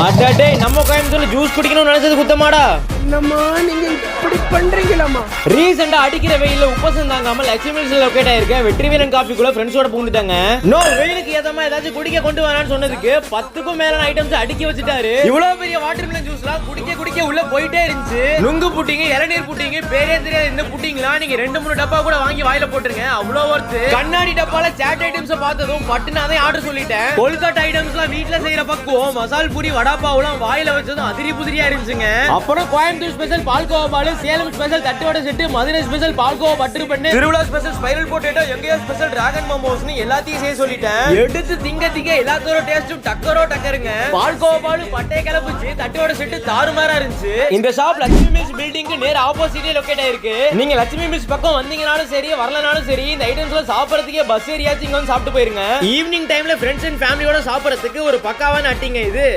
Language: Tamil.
அடடே நம்ம கோயம்புத்தூர்ல ஜூஸ் குடிக்கணும்னு நினைச்சது குத்தமாடா. என்னம்மா நீங்க இப்படி பண்றீங்களாம்மா? ரீசெண்டா அடிக்கிற வெயில்ல உப்பசம் தாங்காம லட்சுமி மில்ஸ்ல லொகேட் ஆயிருக்க வெற்றிவேலன் காஃபிக்குள்ள ஃப்ரெண்ட்ஸோட பூந்துட்டாங்க. நோ வெயிலுக்கு ஏதமா ஏதாச்சும் குடிக்க கொண்டு வரான்னு சொன்னதுக்கு 10க்கும் மேலான ஐட்டம்ஸ் அடுக்கி வச்சுட்டாரு. இவ்வளவு பெரிய வாட்டர் மிலன் ஜூஸ்லாம் குடிக்க உள்ள போயிட்டே இருந்துச்சு. நுங்கு புட்டிங்க, இளநீர் புட்டிங்க, பேரே தெரியாத இந்த புட்டிங்கலாம் நீங்க 2-3 டப்பா கூட வாங்கி வாயில போட்டுருங்க. அவ்வளவு ஒர்த். கண்ணாடி டப்பால சாட் ஐட்டம்ஸ் பார்த்ததும் பட்டுன்னு அதை ஆர்டர் சொல்லிட்டேன். கொல்கட்டா ஐட்டம்ஸ்லாம் வீட்ல செய்யற பக்குவம் மசால் பூரி வடாப்பாவுலாம் வாயில வச்சதும் அதிரி புதிரியா இருந்துச்சுங்க. அப்புறம் கோயம்புத்தூர் ஸ்பெஷல் பால்கோவா பால், Salem special thattu vadai set, Madurai special palkova butter bun, திருவிழா ஸ்பெஷல் ஸ்பைரல் பொட்டேட்டோ, எங்கயா ஸ்பெஷல் டிராகன் மோமோஸ்னு எல்லாத்தையும் செய்ய சொல்லிட்டேன். எடுத்து திங்க எல்லாத்தோட டேஸ்டும் டக்கருங்க. பால்கோவா பால் பட்டை கிளப்புச்சு, தட்டுவடை செட்டு தாறுமாறா இருந்துச்சு. இந்த ஷாப் லட்சுமி மில்ஸ் பில்டிங்க்கு நேர் ஆப்போசிட்ல லொகேட் ஆயிருக்கு. நீங்க லட்சுமி மில்ஸ் பக்கம் வந்தீங்கனாலும் சரி வரலனாலும் சரி இந்த ஐட்டம்ஸ்லாம் சாப்பிடுறதுக்கே பஸ் ஏரியாச்சு இங்க வந்து சாப்பிட்டு போயிருங்க. ஈவினிங் டைம்ல ஃப்ரெண்ட்ஸ் அண்ட் ஃபேமிலியோட சாப்பிடுறதுக்கு ஒரு பக்காவான அட்டிங்க இது.